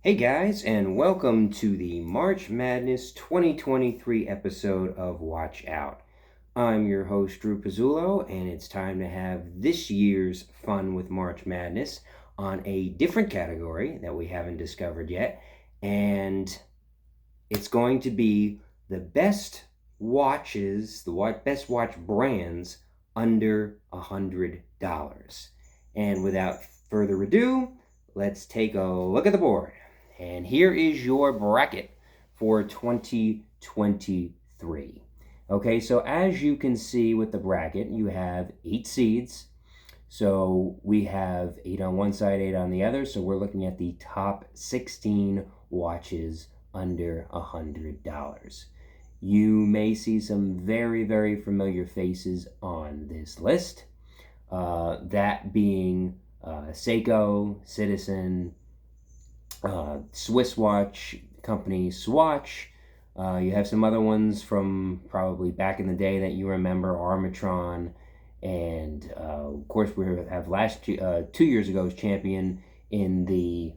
Hey guys, and welcome to the March Madness 2023 episode of Watch Out. I'm your host, Drew Pizzulo, and it's time to have this year's Fun with March Madness on a different category that we haven't discovered yet, and it's going to be the best watches, the best watch brands under $100. And without further ado, let's take a look at the board. And here is your bracket for 2023. Okay, so as you can see with the bracket, you have 8 seeds. So we have 8 on one side, 8 on the other. So we're looking at the top 16 watches under $100. You may see some very, very familiar faces on this list. That being Seiko, Citizen, Swiss watch company Swatch. You have some other ones from probably back in the day that you remember, Armatron, and of course we have 2 years ago's champion in the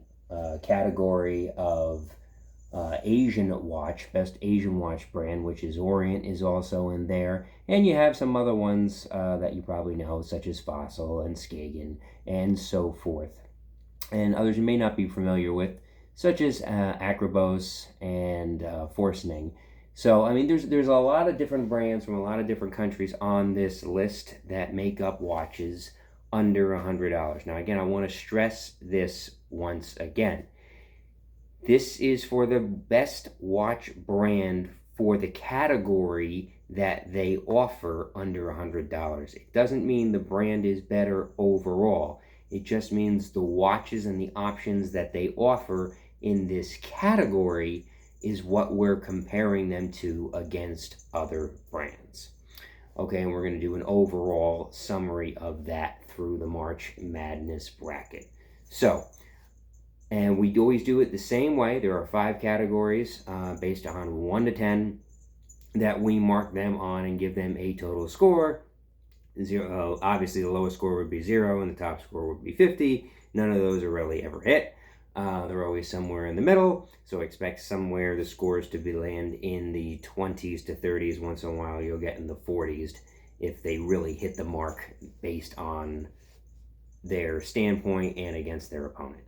category of Asian watch, best Asian watch brand, which is Orient, is also in there. And you have some other ones that you probably know, such as Fossil and Skagen and so forth. And others you may not be familiar with, such as Acrobos and Forcening. So, I mean, there's a lot of different brands from a lot of different countries on this list that make up watches under $100. Now, again, I want to stress this once again. This is for the best watch brand for the category that they offer under $100. It doesn't mean the brand is better overall. It just means the watches and the options that they offer in this category is what we're comparing them to against other brands. Okay, and we're going to do an overall summary of that through the March Madness bracket. So, and we always do it the same way. There are 5 categories based on 1 to 10 that we mark them on and give them a total score. Obviously, the lowest score would be 0 and the top score would be 50. None of those are really ever hit. They're always somewhere in the middle, so expect somewhere the scores to be land in the 20s to 30s. Once in a while, you'll get in the 40s if they really hit the mark based on their standpoint and against their opponent.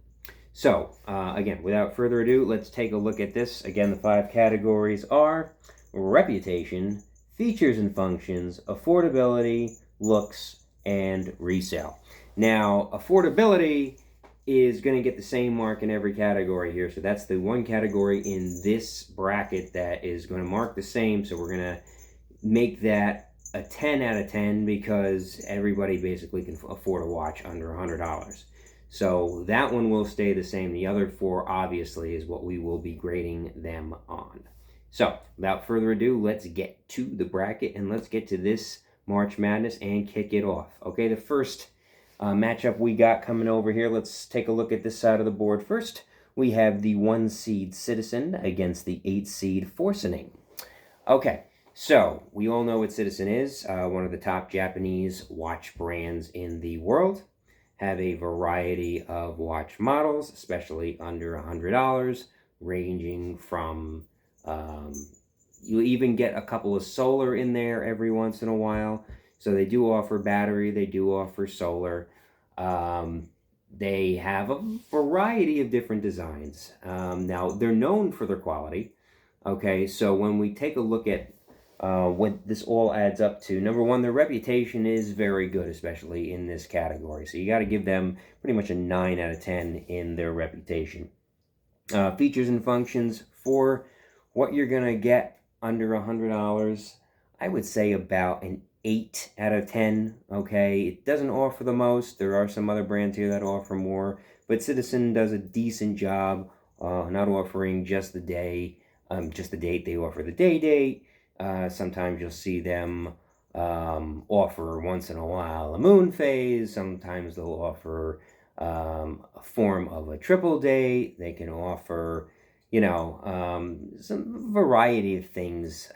So, again, without further ado, let's take a look at this. Again, the 5 categories are reputation, features and functions, affordability, looks, and resale. Now, affordability is going to get the same mark in every category here. So that's the one category in this bracket that is going to mark the same. So we're going to make that a 10 out of 10 because everybody basically can afford a watch under $100. So that one will stay the same. The other 4 obviously is what we will be grading them on. So without further ado, let's get to the bracket and let's get to this March Madness and kick it off. Okay, the first matchup we got coming over here, let's take a look at this side of the board first. We have the 1 seed Citizen against the 8 seed Forcening. Okay, so we all know what Citizen is, one of the top Japanese watch brands in the world. Have a variety of watch models, especially under $100, ranging from, you even get a couple of solar in there every once in a while. So they do offer battery, they do offer solar. They have a variety of different designs. Now, they're known for their quality. Okay, so when we take a look at what this all adds up to, number 1, their reputation is very good, especially in this category. So you got to give them pretty much a 9 out of 10 in their reputation. Features and functions, for what you're going to get under $100, I would say about an 8 out of 10. Okay, it doesn't offer the most. There are some other brands here that offer more, but Citizen does a decent job not offering just the date. They offer the day date. Sometimes you'll see them offer once in a while a moon phase. Sometimes they'll offer a form of a triple date. They can offer, some variety of things.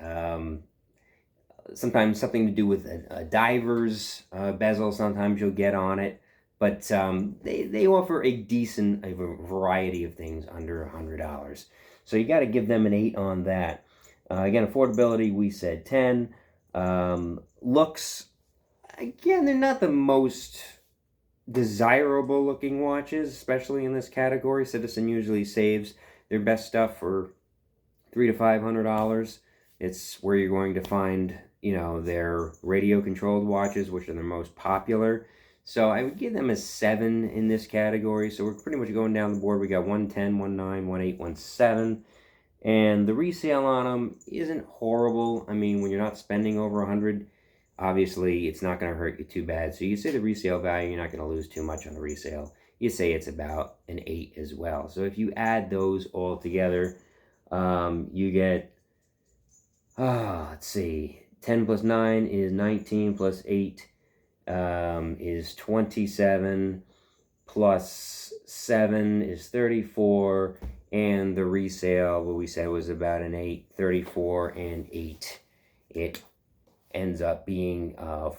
Sometimes something to do with a diver's bezel, sometimes you'll get on it. but they offer a decent a variety of things under $100. So you got to give them an 8 on that. Again, affordability, we said 10. Looks, again, they're not the most desirable looking watches, especially in this category. Citizen usually saves their best stuff for $300 to $500. It's where you're going to find, their radio controlled watches, which are the most popular. So I would give them a 7 in this category. So we're pretty much going down the board. We got 110, 19, 18, 17. And the resale on them isn't horrible. I mean, when you're not spending over 100, obviously it's not going to hurt you too bad. So you say the resale value, you're not going to lose too much on the resale. You say it's about an 8 as well. So if you add those all together, you get, let's see, 10 plus 9 is 19, plus 8 is 27, plus 7 is 34, and the resale, what we said was about an 8, 34 and 8. It ends up being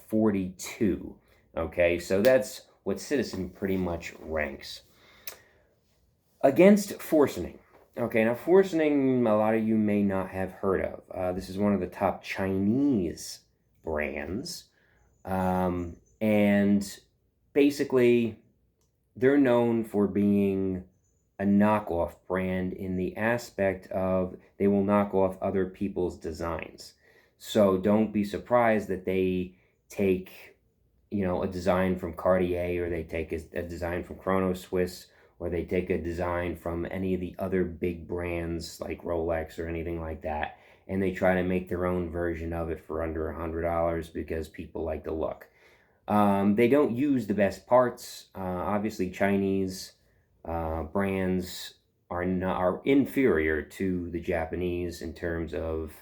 42. Okay, so that's what Citizen pretty much ranks. Against Forcening. Okay, now Forcening, a lot of you may not have heard of. This is one of the top Chinese brands. And basically, they're known for being a knockoff brand in the aspect of they will knock off other people's designs. So don't be surprised that they take, a design from Cartier, or they take a design from Chrono Swiss, or they take a design from any of the other big brands like Rolex or anything like that, and they try to make their own version of it for under $100 because people like the look. They don't use the best parts. Obviously, Chinese brands are inferior to the Japanese in terms of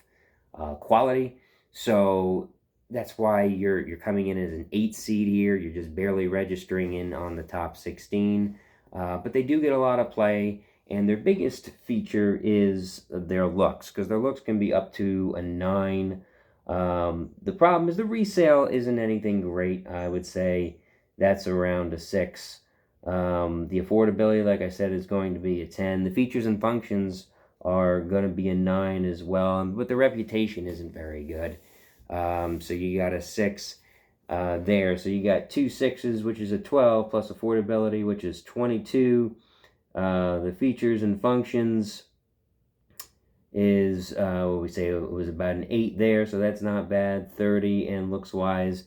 quality. So that's why you're coming in as an 8 seed here. You're just barely registering in on the top 16. But they do get a lot of play, and their biggest feature is their looks, because their looks can be up to a 9. The problem is the resale isn't anything great. I would say that's around a 6. The affordability, like I said, is going to be a 10. The features and functions are going to be a 9 as well, but the reputation isn't very good. So you got a 6 there. So you got 2 6s, which is a 12, plus affordability, which is 22. The features and functions is, what we say, it was about an 8 there, so that's not bad. 30, and looks-wise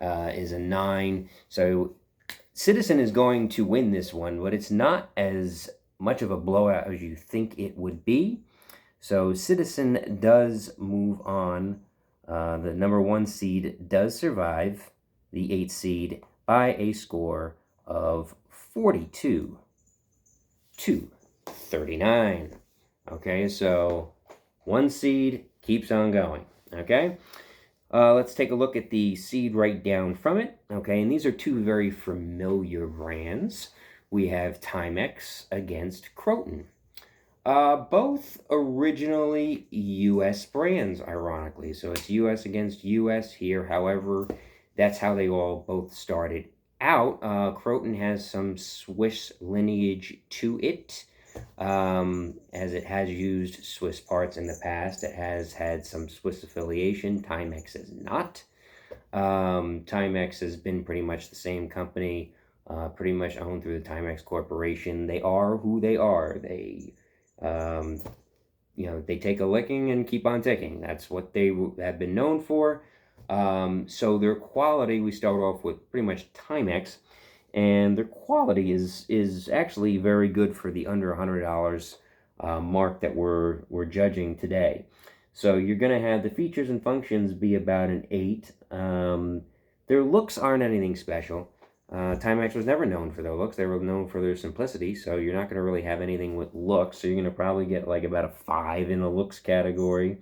is a 9. So Citizen is going to win this one, but it's not as much of a blowout as you think it would be. So Citizen does move on. The number 1 seed does survive the 8 seed by a score of 42 to 39. Okay, so 1 seed keeps on going. Okay, let's take a look at the seed right down from it. Okay, and these are 2 very familiar brands. We have Timex against Croton. Both originally U.S. brands, ironically. So it's U.S. against U.S. here. However, that's how they all both started out. Croton has some Swiss lineage to it, as it has used Swiss parts in the past. It has had some Swiss affiliation. Timex has not. Timex has been pretty much the same company, pretty much owned through the Timex Corporation. They are who they are. They they take a licking and keep on ticking. That's what they have been known for. So their quality, we start off with pretty much Timex, and their quality is actually very good for the under $100 mark that we're judging today. So you're going to have the features and functions be about an 8. Their looks aren't anything special. Timex was never known for their looks. They were known for their simplicity, so you're not going to really have anything with looks. So you're going to probably get like about a 5 in the looks category.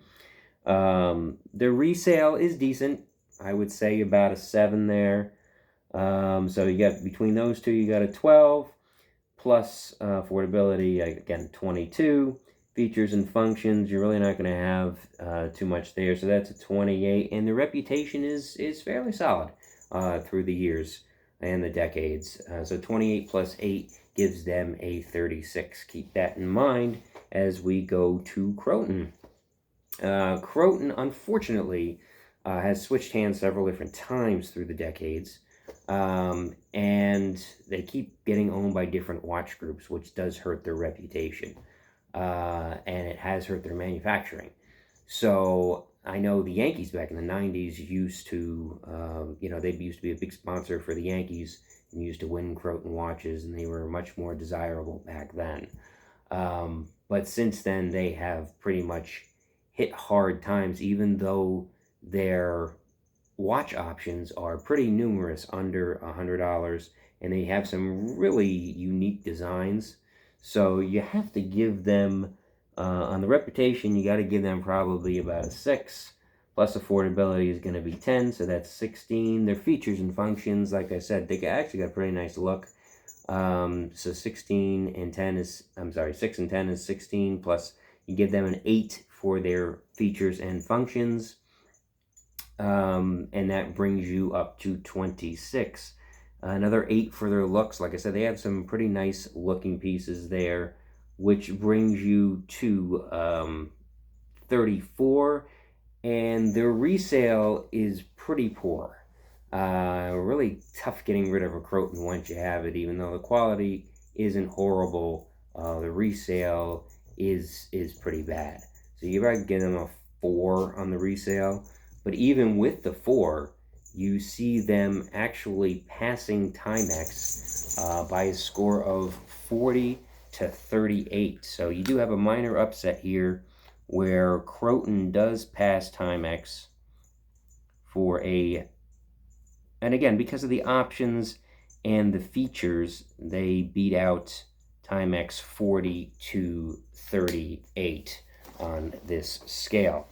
The resale is decent. I would say about a 7 there. So you got, between those two, you got a 12, plus affordability, again, 22. Features and functions, you're really not going to have too much there. So that's a 28. And the reputation is fairly solid through the years. and the decades. So 28 plus 8 gives them a 36. Keep that in mind as we go to Croton. Croton, unfortunately, has switched hands several different times through the decades. And they keep getting owned by different watch groups, which does hurt their reputation. And it has hurt their manufacturing. So I know the Yankees back in the 90s used to, they used to be a big sponsor for the Yankees and used to win Croton watches, and they were much more desirable back then. But since then, they have pretty much hit hard times, even though their watch options are pretty numerous, under $100, and they have some really unique designs. So you have to give them, on the reputation, you got to give them probably about a 6. Plus affordability is going to be 10, so that's 16. Their features and functions, like I said, they actually got a pretty nice look. So 16 and 10 is, 6 and 10 is 16, plus you give them an 8 for their features and functions. And that brings you up to 26. Another 8 for their looks. Like I said, they have some pretty nice looking pieces there, which brings you to 34. And their resale is pretty poor. Really tough getting rid of a Croton once you have it, even though the quality isn't horrible. The resale is pretty bad. So you gotta give them a 4 on the resale. But even with the 4, you see them actually passing Timex by a score of 40 to 38. So you do have a minor upset here where Croton does pass Timex for a, and again, because of the options and the features, they beat out Timex 40 to 38 on this scale.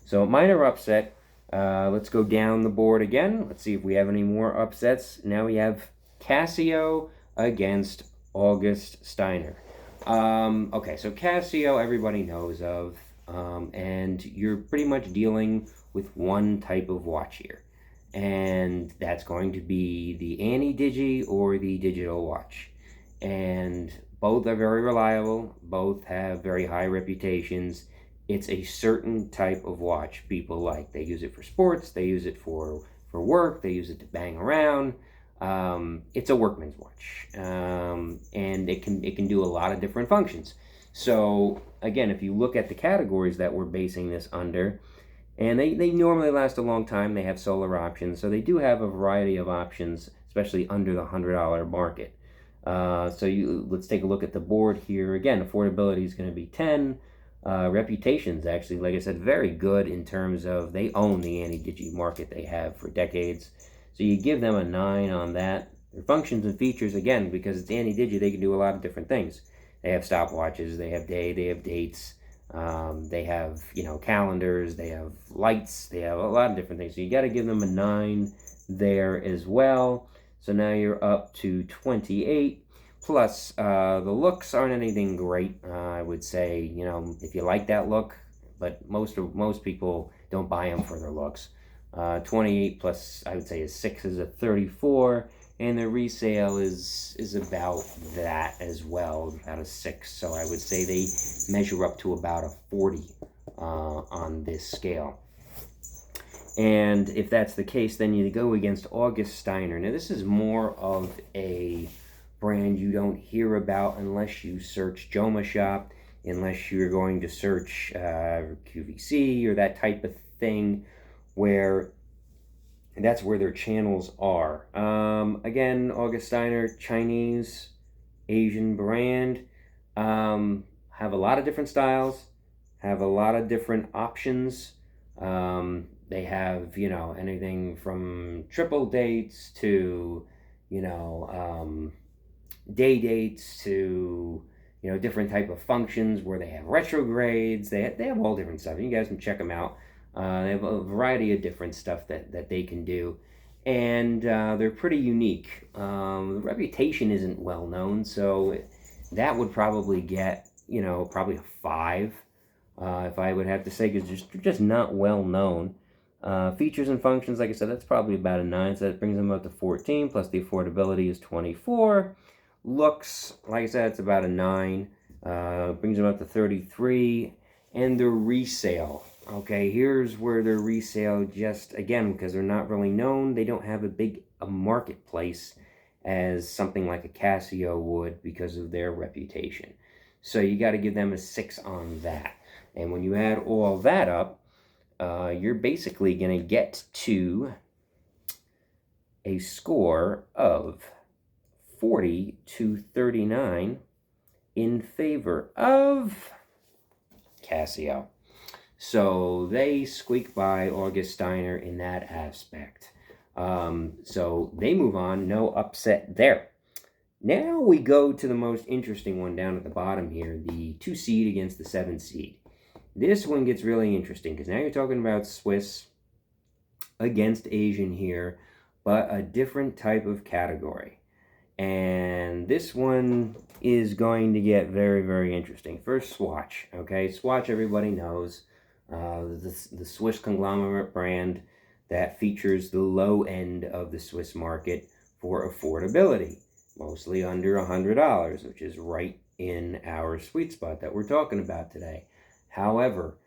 So minor upset. Let's go down the board again. Let's see if we have any more upsets. Now we have Casio against August Steiner. Okay, so Casio everybody knows of, and you're pretty much dealing with one type of watch here, and that's going to be the Anti-Digi or the digital watch. And both are very reliable, both have very high reputations. It's a certain type of watch people like. They use it for sports, they use it for work, they use it to bang around. It's a workman's watch, and it can do a lot of different functions. So again, if you look at the categories that we're basing this under, and they normally last a long time, they have solar options, so they do have a variety of options, especially under the $100 market. Let's take a look at the board here. Again, affordability is going to be 10. Reputation's actually, like I said, very good in terms of they own the Anti-Digi market. They have for decades. So you give them a 9 on that. Their functions and features, again, because it's Anti-Digi, they can do a lot of different things. They have stopwatches, they have day, they have dates, they have, calendars, they have lights, they have a lot of different things. So you got to give them a 9 there as well. So now you're up to 28. Plus, the looks aren't anything great. I would say, if you like that look, but most people don't buy them for their looks. 28 plus, I would say, a 6 is a 34, and the resale is about that as well, about a 6. So I would say they measure up to about a 40 on this scale. And if that's the case, then you go against August Steiner. Now, this is more of a brand you don't hear about unless you search Joma Shop, unless you're going to search QVC or that type of thing, where that's where their channels are. Again, August Steiner, Chinese, Asian brand, have a lot of different styles, have a lot of different options. They have, anything from triple dates to, day dates to, different type of functions where they have retrogrades. They have all different stuff. You guys can check them out. They have a variety of different stuff that they can do. And they're pretty unique. The reputation isn't well known, so that would probably get, probably a 5. If I would have to say, because they're just not well known. Features and functions, like I said, that's probably about a 9, so that brings them up to 14, plus the affordability is 24. Looks, like I said, it's about a 9, brings them up to 33. And the resale, okay, here's where their resale, just, again, because they're not really known, they don't have a marketplace as something like a Casio would because of their reputation. So you got to give them a 6 on that. And when you add all that up, you're basically going to get to a score of 40 to 39 in favor of Casio. So they squeak by August Steiner in that aspect. So they move on, no upset there. Now we go to the most interesting one down at the bottom here, the 2 seed against the 7 seed. This one gets really interesting because now you're talking about Swiss against Asian here, but a different type of category. And this one is going to get very, very interesting. First, Swatch. Okay, Swatch, everybody knows. The Swiss conglomerate brand that features the low end of the Swiss market for affordability. Mostly under $100, which is right in our sweet spot that we're talking about today. However,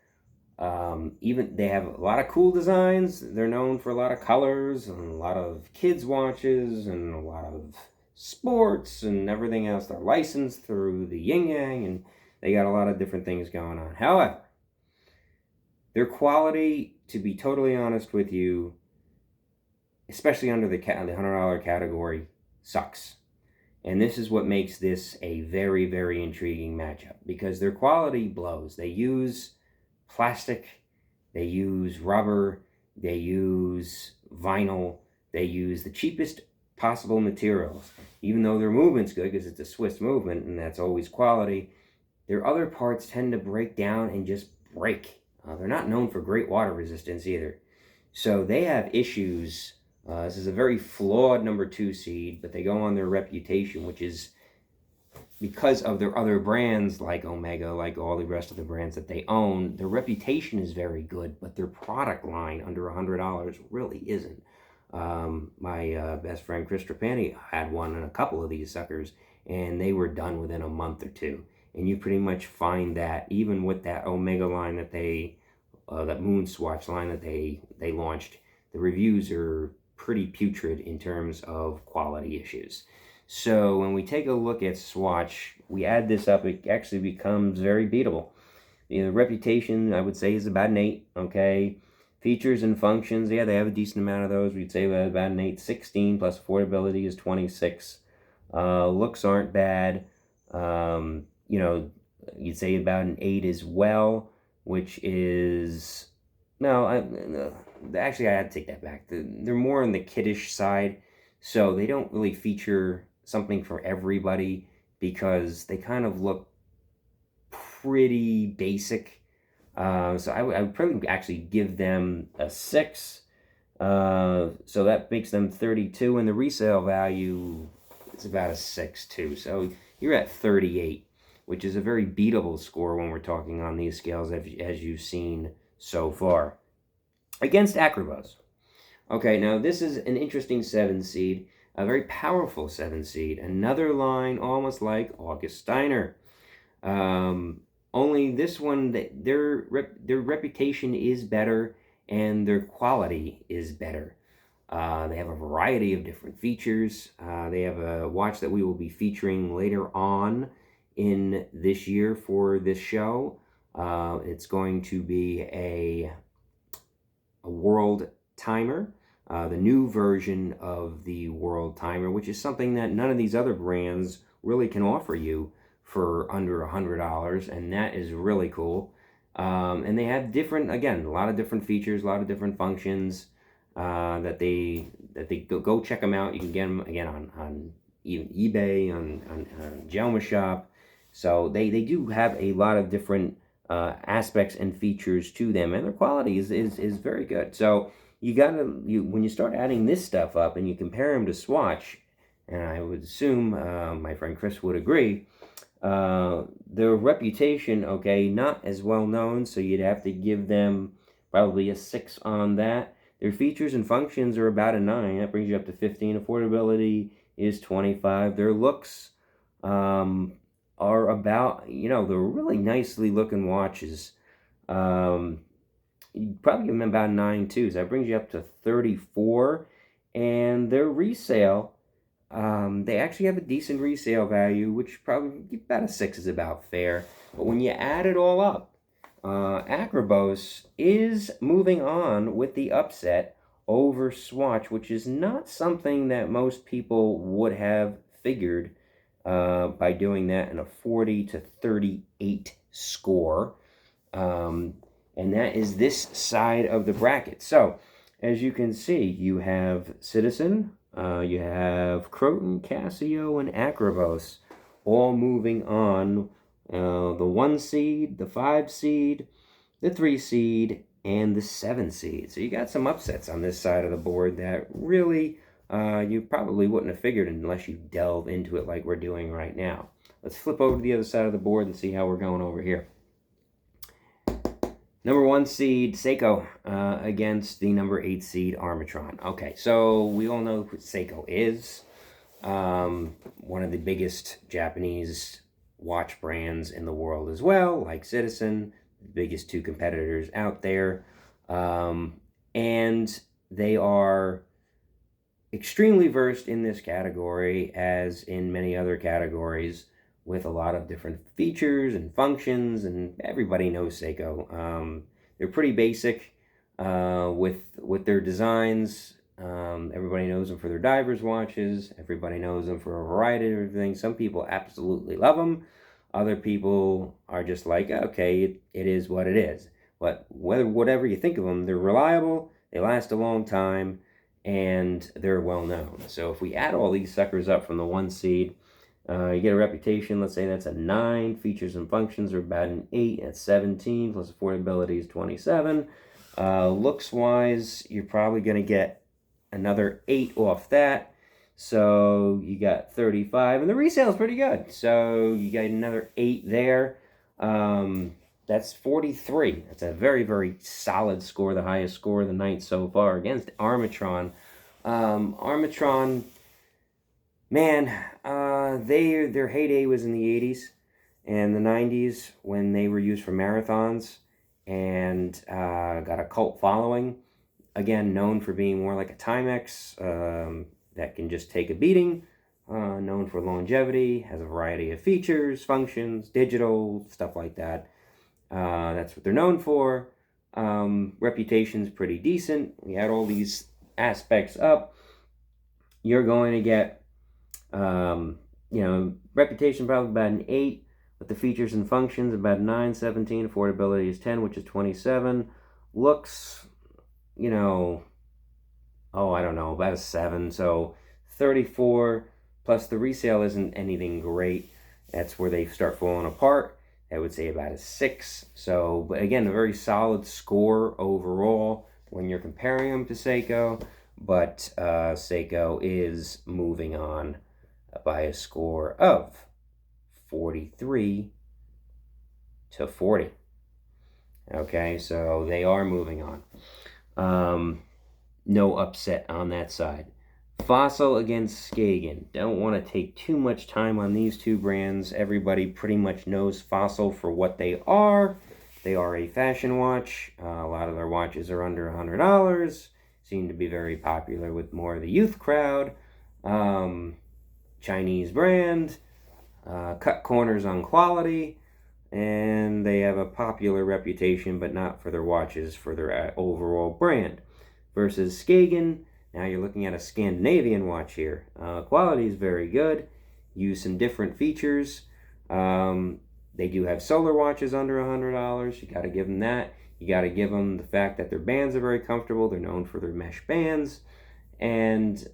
even they have a lot of cool designs. They're known for a lot of colors and a lot of kids watches and a lot of sports and everything else. They're licensed through the Yin Yang, and they got a lot of different things going on. However, their quality, to be totally honest with you, especially under the $100 category, sucks. And this is what makes this a very, very intriguing matchup, because their quality blows. They use plastic, they use rubber, they use vinyl, they use the cheapest possible materials. Even though their movement's good, because it's a Swiss movement, and that's always quality, their other parts tend to break down and just break. They're not known for great water resistance either. So they have issues. This is a very flawed number 2 seed, but they go on their reputation, which is because of their other brands like Omega, like all the rest of the brands that they own. Their reputation is very good, but their product line under $100 really isn't. My best friend Chris Trapani had one and a couple of these suckers, and they were done within a month or two. And you pretty much find that even with that Omega line that that Moon Swatch line that they launched, the reviews are pretty putrid in terms of quality issues. So when we take a look at Swatch, we add this up, it actually becomes very beatable. The reputation, I would say, is about an 8, okay? Features and functions, yeah, they have a decent amount of those. We'd say about an 8. 16 plus affordability is 26. Looks aren't bad. You'd say about an 8 as well, which is... No, actually, I had to take that back. They're more on the kiddish side, so they don't really feature something for everybody because they kind of look pretty basic. So I would probably actually give them a 6. So that makes them 32, and the resale value is about a 6 too. So you're at 38, which is a very beatable score when we're talking on these scales, as you've seen so far. Against Acrobos. Okay, now this is an interesting 7 seed, a very powerful 7 seed. Another line almost like August Steiner. Only this one, their reputation is better and their quality is better. They have a variety of different features. They have a watch that we will be featuring later on in this year for this show. It's going to be a world timer, the new version of the world timer, which is something that none of these other brands really can offer you for under $100, and that is really cool. And they have different, again, a lot of different features, a lot of different functions that they go check them out. You can get them again on even eBay, on Jelma Shop. So they do have a lot of different aspects and features to them, and their quality is very good. So when you start adding this stuff up and you compare them to Swatch, and I would assume my friend Chris would agree, their reputation, okay, not as well known, so you'd have to give them probably a 6 on that. Their features and functions are about a 9. That brings you up to 15. Affordability is 25. Their looks are about, they're really nicely looking watches. You probably give them about 9 too. So that brings you up to 34. And their resale, they actually have a decent resale value, which probably about a 6 is about fair. But when you add it all up, Acrobos is moving on with the upset over Swatch, which is not something that most people would have figured by doing that in a 40 to 38 score. And that is this side of the bracket. So, as you can see, you have Citizen, you have Croton, Casio, and Acrobos all moving on. The 1 seed, the 5 seed, the 3 seed, and the 7 seed. So you got some upsets on this side of the board that really you probably wouldn't have figured unless you delve into it like we're doing right now. Let's flip over to the other side of the board and see how we're going over here. Number 1 seed, Seiko, against the number 8 seed, Armatron. Okay, so we all know who Seiko is. One of the biggest Japanese watch brands in the world as well, like Citizen, the biggest 2 competitors out there. And they are extremely versed in this category, as in many other categories, with a lot of different features and functions, and everybody knows Seiko. They're pretty basic with their designs. Everybody knows them for their divers watches. Everybody knows them for a variety of things. Some people absolutely love them. Other people are just like, okay, it is what it is. But whatever you think of them, they're reliable, they last a long time, and they're well known. So if we add all these suckers up from the 1 seed, you get a reputation, let's say that's a 9. Features and functions are about an 8. That's 17, plus affordability is 27. Looks-wise, you're probably going to get another 8 off that. So you got 35. And the resale is pretty good. So you got another 8 there. That's 43. That's a very, very solid score. The highest score of the night so far against Armatron. Armatron... Man, their heyday was in the 80s and the 90s when they were used for marathons and got a cult following. Again, known for being more like a Timex that can just take a beating. Known for longevity, has a variety of features, functions, digital, stuff like that. That's what they're known for. Reputation's pretty decent. We add all these aspects up, you're going to get reputation probably about an 8, with the features and functions about 9, 17. Affordability is 10, which is 27. Looks, I don't know, about a 7. So 34, plus the resale isn't anything great. That's where they start falling apart. I would say about a 6. So, but again, a very solid score overall when you're comparing them to Seiko. But Seiko is moving on by a score of 43 to 40. Okay, so they are moving on. No upset on that side. Fossil against Skagen. Don't want to take too much time on these 2 brands. Everybody pretty much knows Fossil for what they are. They are a fashion watch. A lot of their watches are under $100. Seem to be very popular with more of the youth crowd. Chinese brand, cut corners on quality, and they have a popular reputation, but not for their watches, for their overall brand. Versus Skagen, now you're looking at a Scandinavian watch here. Quality is very good. Use some different features. They do have solar watches under $100. You got to give them that. You got to give them the fact that their bands are very comfortable. They're known for their mesh bands. And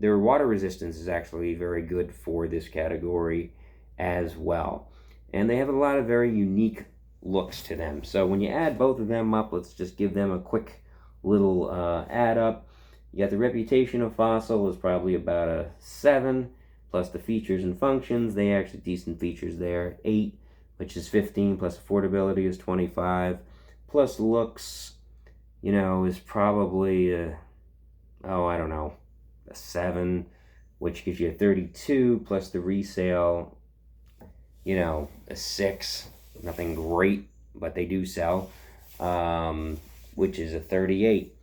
their water resistance is actually very good for this category as well. And they have a lot of very unique looks to them. So when you add both of them up, let's just give them a quick little add up. You got the reputation of Fossil is probably about a 7, plus the features and functions. They actually decent features there. 8, which is 15, plus affordability is 25. plus looks, is probably I don't know, a 7, which gives you a 32, plus the resale, a 6. Nothing great, but they do sell, which is a 38.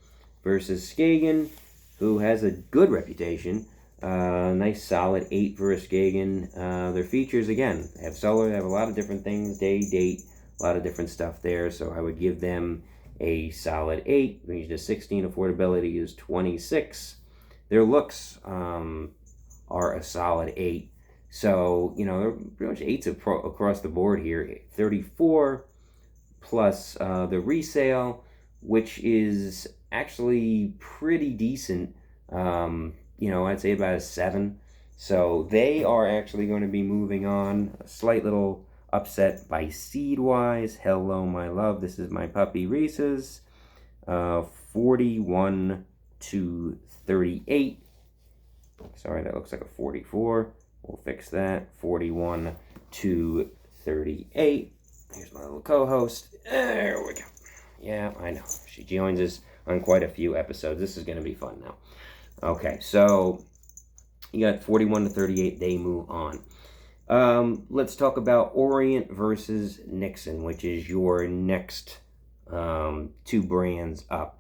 Versus Skagen, who has a good reputation. Nice solid 8 for a Skagen. Their features, again, they have solar, they have a lot of different things, day, date, a lot of different stuff there, so I would give them a solid 8. Range to 16, affordability is 26. Their looks are a solid 8. So, they're pretty much 8s across the board here. 34 plus the resale, which is actually pretty decent. I'd say about a 7. So they are actually going to be moving on. A slight little upset by seed-wise. Hello, my love. This is my puppy Reese's. 41 to 38. Sorry, that looks like a 44. We'll fix that. 41 to 38. Here's my little co-host. There we go. Yeah, I know. She joins us on quite a few episodes. This is going to be fun now. Okay, so you got 41 to 38. They move on. Let's talk about Orient versus Nixon, which is your next 2 brands up.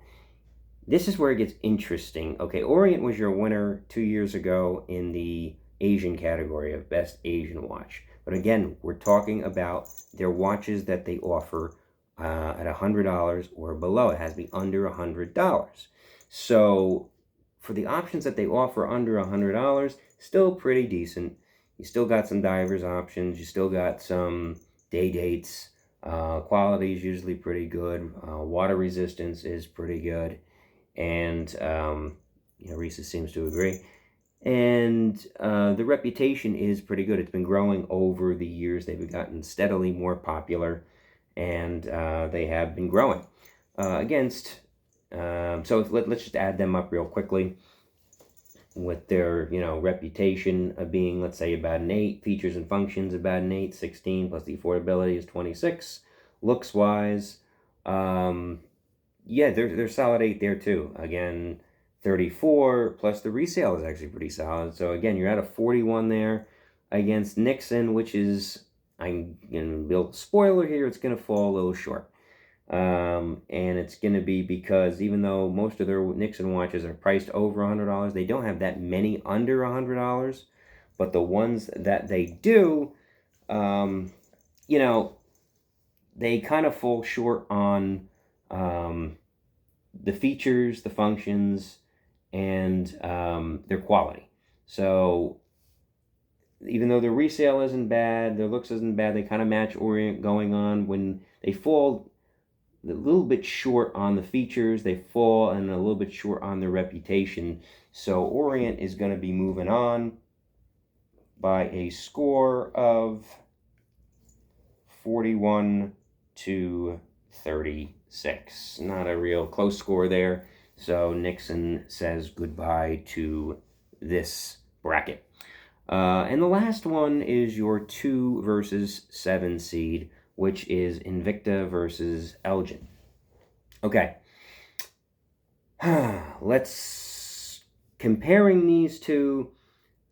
This is where it gets interesting. Okay, Orient was your winner 2 years ago in the Asian category of Best Asian Watch. But again, we're talking about their watches that they offer at $100 or below. It has to be under $100. So for the options that they offer under $100, still pretty decent. You still got some divers options. You still got some day dates. Quality is usually pretty good. Water resistance is pretty good. And, Reese's seems to agree. And the reputation is pretty good. It's been growing over the years. They've gotten steadily more popular, and they have been growing. So let's just add them up real quickly. With their, reputation of being, let's say, about an 8. Features and functions, about an 8. 16, plus the affordability is 26. Looks-wise, they're solid 8 there, too. Again, 34, plus the resale is actually pretty solid. So, again, you're at a 41 there against Nixon, which is, I'm going to build a spoiler here, it's going to fall a little short. And it's going to be because even though most of their Nixon watches are priced over $100, they don't have that many under $100. But the ones that they do, they kind of fall short on the features, the functions, and their quality. So even though their resale isn't bad, their looks isn't bad, they kind of match Orient going on. When they fall a little bit short on the features, they fall, and a little bit short on their reputation. So Orient is going to be moving on by a score of 41 to 36. Not a real close score there. So Nixon says goodbye to this bracket. And the last one is your 2 versus 7 seed, which is Invicta versus Elgin. Okay. Let's comparing these two.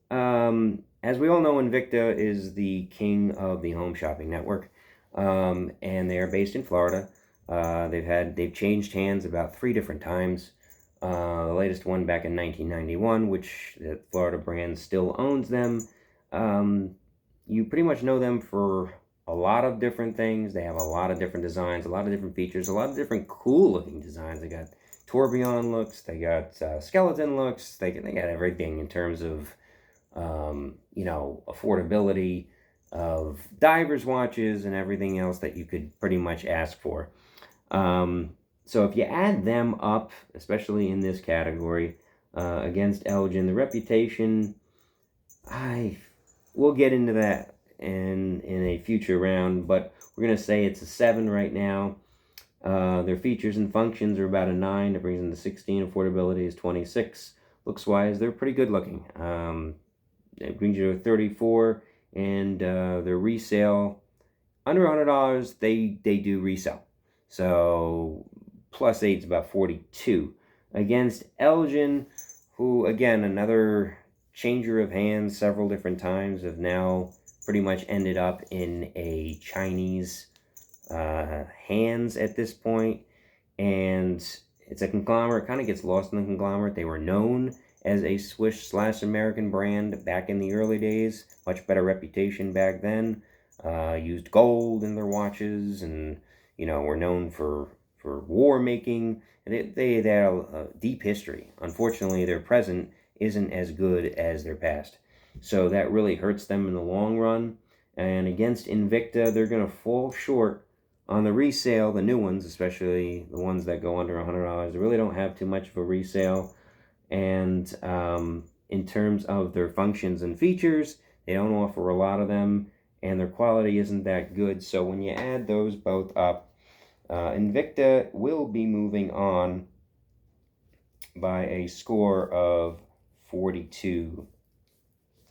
As we all know, Invicta is the king of the home shopping network, and they are based in Florida. They've changed hands about 3 different times. The latest one back in 1991, which the Florida brand still owns them. You pretty much know them for a lot of different things. They have a lot of different designs, a lot of different features, a lot of different cool-looking designs. They got tourbillon looks, they got skeleton looks, they got everything in terms of, affordability of divers watches and everything else that you could pretty much ask for. So if you add them up, especially in this category, against Elgin, the reputation, we'll get into that in a future round, but we're going to say it's a 7 right now. Their features and functions are about a 9. It brings them to 16. Affordability is 26. Looks-wise, they're pretty good looking. It brings you to 34, and their resale, under $100, they do resell. So plus 8 is about 42. Against Elgin, who, again, another changer of hands several different times, have now pretty much ended up in a Chinese hands at this point. And it's a conglomerate, kind of gets lost in the conglomerate. They were known as a Swiss/American brand back in the early days. Much better reputation back then. Used gold in their watches, and were known for war making. They had a deep history. Unfortunately, their present isn't as good as their past, so that really hurts them in the long run. And against Invicta, they're going to fall short on the resale. The new ones, especially the ones that go under $100, they really don't have too much of a resale. And in terms of their functions and features, they don't offer a lot of them, and their quality isn't that good. So when you add those both up, Invicta will be moving on by a score of 42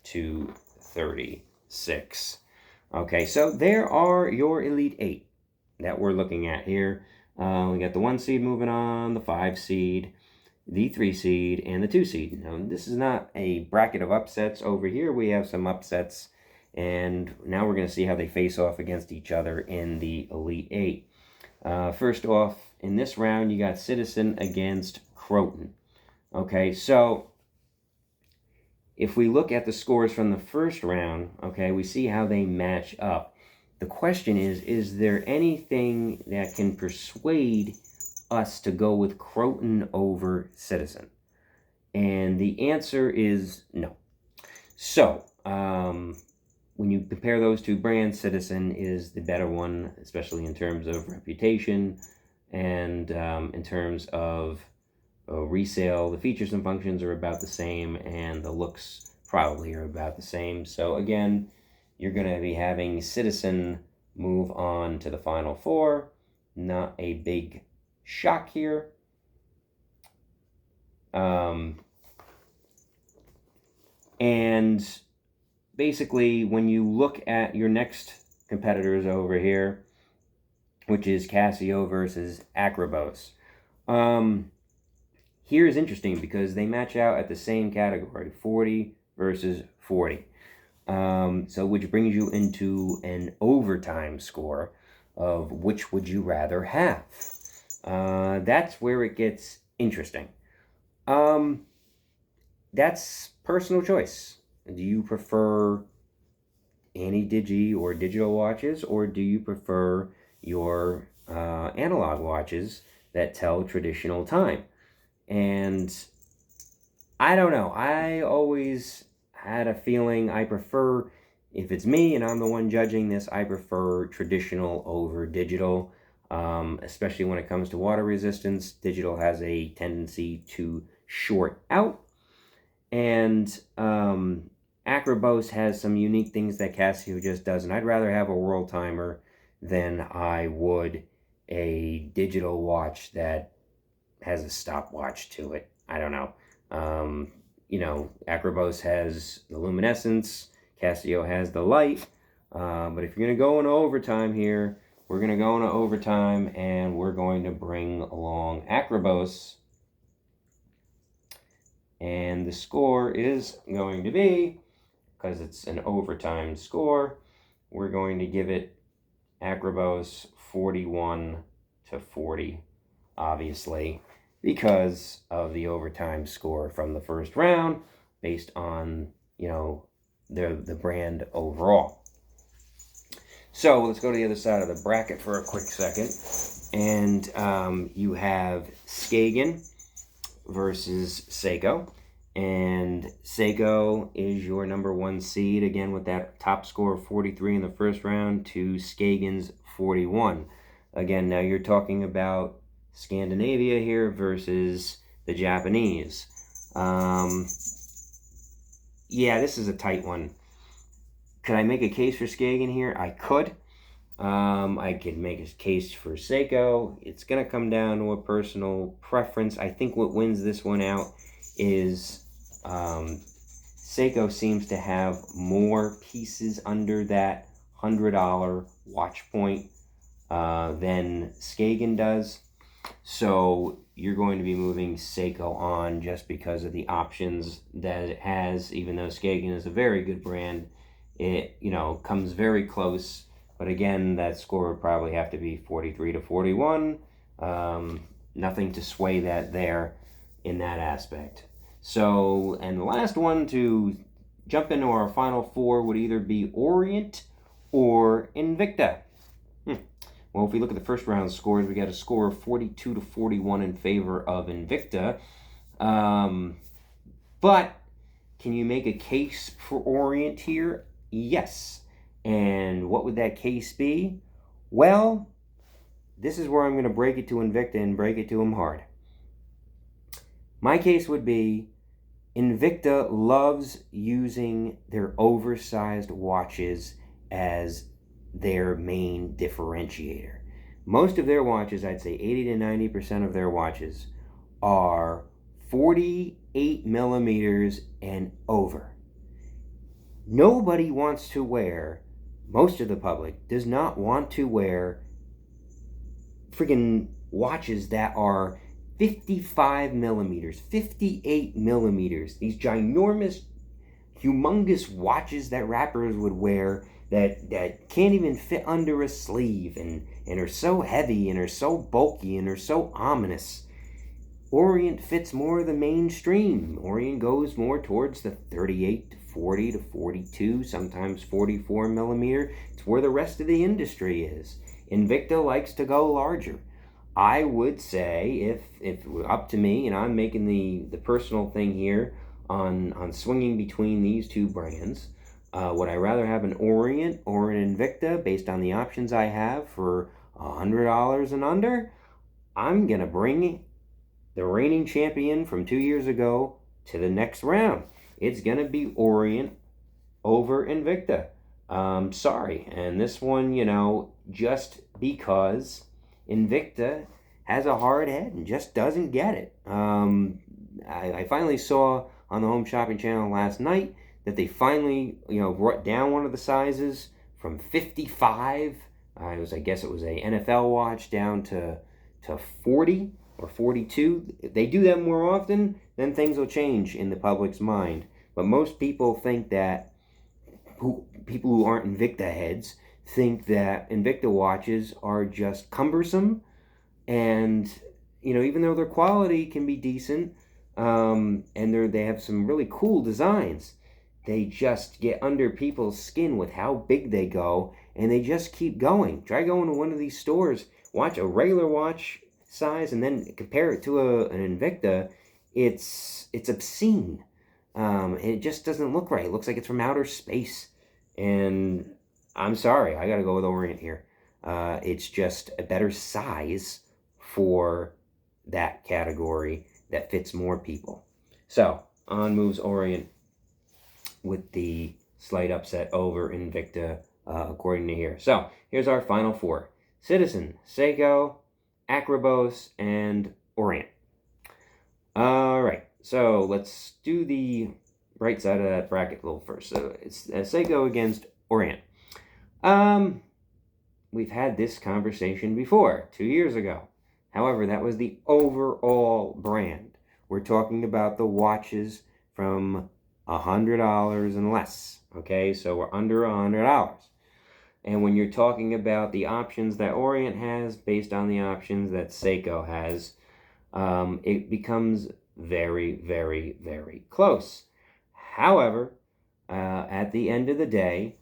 to 36. Okay, so there are your Elite 8 that we're looking at here. We got the 1 seed moving on, the 5 seed, the 3 seed, and the 2 seed. Now, this is not a bracket of upsets. Over here we have some upsets, and now we're going to see how they face off against each other in the Elite 8. First off, in this round, you got Citizen against Croton. Okay, so if we look at the scores from the first round, okay, we see how they match up. The question is there anything that can persuade us to go with Croton over Citizen? And the answer is no. So, when you compare those two brands, Citizen is the better one, especially in terms of reputation and in terms of resale. The features and functions are about the same, and the looks probably are about the same. So again, you're going to be having Citizen move on to the Final Four. Not a big shock here. And basically, when you look at your next competitors over here, which is Casio versus Acrobos, here is interesting because they match out at the same category, 40 versus 40. So which brings you into an overtime score of which would you rather have. That's where it gets interesting. That's personal choice. Do you prefer anti-digi or digital watches, or do you prefer your analog watches that tell traditional time? And I don't know. I always had a feeling I prefer, if it's me and I'm the one judging this, I prefer traditional over digital, especially when it comes to water resistance. Digital has a tendency to short out. And Acrobos has some unique things that Casio just doesn't. I'd rather have a world timer than I would a digital watch that has a stopwatch to it. I don't know. Acrobos has the luminescence, Casio has the light. But if you're going to go into overtime here, we're going to go into overtime, and we're going to bring along Acrobos. And the score is going to be, because it's an overtime score, we're going to give it Acrobos 41 to 40, obviously, because of the overtime score from the first round, based on, the brand overall. So let's go to the other side of the bracket for a quick second. And you have Skagen versus Seiko. And Seiko is your number 1 seed, again, with that top score of 43 in the first round to Skagen's 41. Again, now you're talking about Scandinavia here versus the Japanese. Yeah, this is a tight one. Could I make a case for Skagen here? I could. I could make a case for Seiko. It's going to come down to a personal preference. I think what wins this one out is Seiko seems to have more pieces under that $100 watch point than Skagen does. So you're going to be moving Seiko on just because of the options that it has. Even though Skagen is a very good brand, it comes very close. But again, that score would probably have to be 43 to 41. Nothing to sway that there in that aspect. So, and the last one to jump into our final four would either be Orient or Invicta. Well, if we look at the first round scores, we got a score of 42 to 41 in favor of Invicta. But can you make a case for Orient here? Yes. And what would that case be? Well, this is where I'm going to break it to Invicta and break it to them hard. My case would be Invicta loves using their oversized watches as their main differentiator. Most of their watches, I'd say 80 to 90% of their watches, are 48 millimeters and over. Nobody wants to wear, most of the public does not want to wear freaking watches that are 55 millimeters, 58 millimeters. These ginormous, humongous watches that rappers would wear that can't even fit under a sleeve and are so heavy and are so bulky and are so ominous. Orient fits more the mainstream. Orient goes more towards the 38 to 40 to 42, sometimes 44 millimeter. It's where the rest of the industry is. Invicta likes to go larger. I would say, if up to me, and I'm making the personal thing here on swinging between these two brands, would I rather have an Orient or an Invicta based on the options I have for $100 and under? I'm going to bring the reigning champion from 2 years ago to the next round. It's going to be Orient over Invicta. Sorry. And this one, just because Invicta has a hard head and just doesn't get it. I finally saw on the Home Shopping Channel last night that they finally, brought down one of the sizes from 55. I guess it was a NFL watch down to 40 or 42. If they do that more often, then things will change in the public's mind. But most people think that people who aren't Invicta heads think that Invicta watches are just cumbersome, and even though their quality can be decent, and they have some really cool designs, they just get under people's skin with how big they go, and they just keep going. Try going to one of these stores, watch a regular watch size, and then compare it to an Invicta. It's obscene. It just doesn't look right. It looks like it's from outer space. And I'm sorry, I got to go with Orient here. It's just a better size for that category that fits more people. So, on moves Orient with the slight upset over Invicta, according to here. So, here's our final four. Citizen, Seiko, Acrobos, and Orient. All right, so let's do the right side of that bracket a little first. So it's Seiko against Orient. We've had this conversation before, 2 years ago. However, that was the overall brand. We're talking about the watches from $100 and less. Okay, so we're under $100. And when you're talking about the options that Orient has based on the options that Seiko has, it becomes very, very, very close. However, at the end of the day,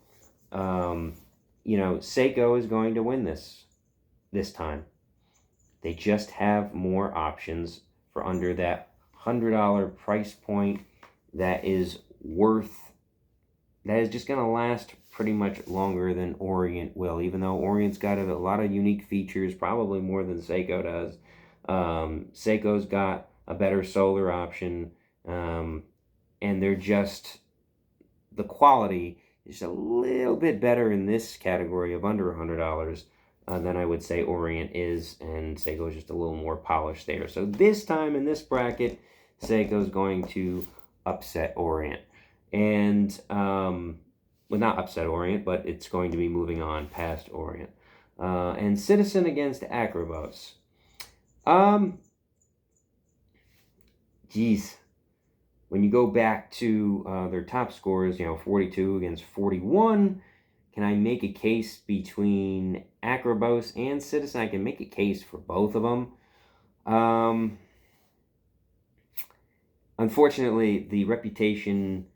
Seiko is going to win this time. They just have more options for under that $100 price point that is just going to last pretty much longer than Orient will, even though Orient's got a lot of unique features, probably more than Seiko does. Seiko's got a better solar option, and the quality is a little bit better in this category of under $100 than I would say Orient is, and Seiko is just a little more polished there. So this time in this bracket, Seiko's going to upset Orient. And, not upset Orient, but it's going to be moving on past Orient. And Citizen against Acrobos. Geez. When you go back to their top scores, 42 against 41, can I make a case between Acrobos and Citizen? I can make a case for both of them. Unfortunately, the reputation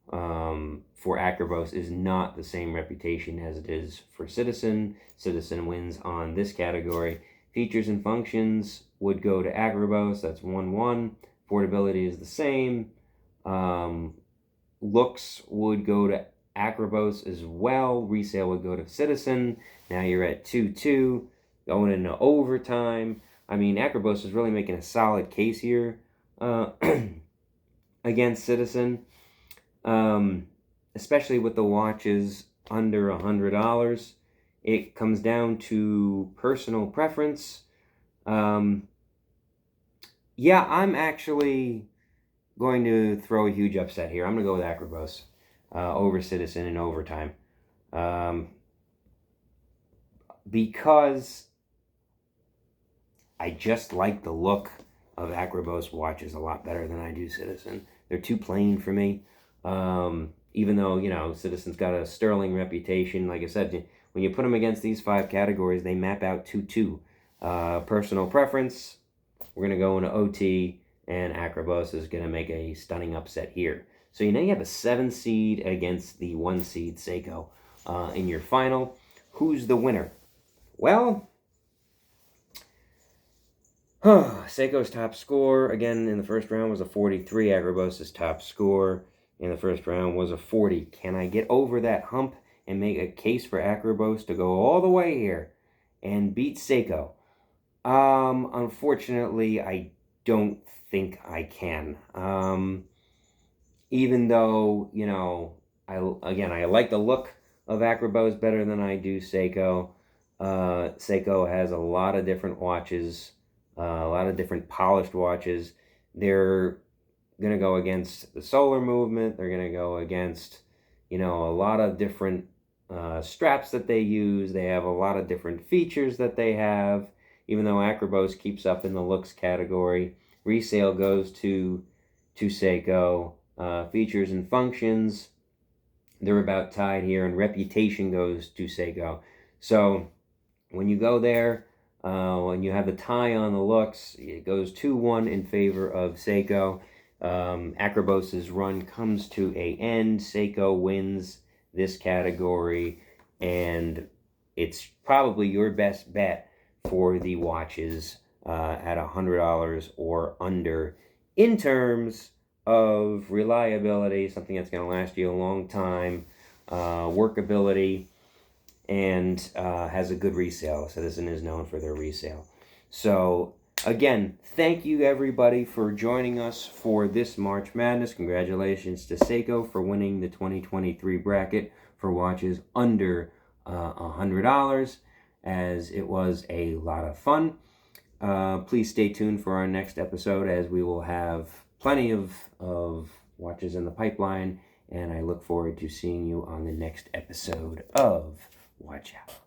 for Acrobos is not the same reputation as it is for Citizen. Citizen wins on this category. Features and functions would go to Acrobos. That's 1-1. Portability is the same. Looks would go to Acrobos as well. Resale would go to Citizen. Now you're at 2-2, going into overtime. I mean, Acrobos is really making a solid case here against Citizen, especially with the watches under $100. It comes down to personal preference. Yeah, I'm actually going to throw a huge upset here. I'm going to go with Acrobos over Citizen in overtime. Because I just like the look of Acrobos watches a lot better than I do Citizen. They're too plain for me. Even though, Citizen's got a sterling reputation. Like I said, when you put them against these 5 categories, they map out 2-2. Personal preference, we're going to go into OT, and Acrobos is going to make a stunning upset here. So you have a 7 seed against the 1 seed Seiko in your final. Who's the winner? Well, Seiko's top score, again, in the first round was a 43. Acrobos' top score in the first round was a 40. Can I get over that hump and make a case for Acrobos to go all the way here and beat Seiko? Unfortunately, I don't think I can. Even though, I like the look of Acrobos better than I do Seiko. Seiko has a lot of different watches, a lot of different polished watches. They're going to go against the solar movement. They're going to go against, a lot of different straps that they use. They have a lot of different features that they have. Even though Acrobos keeps up in the looks category, resale goes to Seiko. Features and functions, they're about tied here, and reputation goes to Seiko. So when you go there, when you have the tie on the looks, it goes 2-1 in favor of Seiko. Acrobos' run comes to an end. Seiko wins this category, and it's probably your best bet for the watches at $100 or under in terms of reliability, something that's going to last you a long time, workability, and has a good resale. Citizen is known for their resale. So again, thank you everybody for joining us for this March Madness. Congratulations to Seiko for winning the 2023 bracket for watches under $100, as it was a lot of fun. Please stay tuned for our next episode, as we will have plenty of watches in the pipeline, and I look forward to seeing you on the next episode of Watch Out.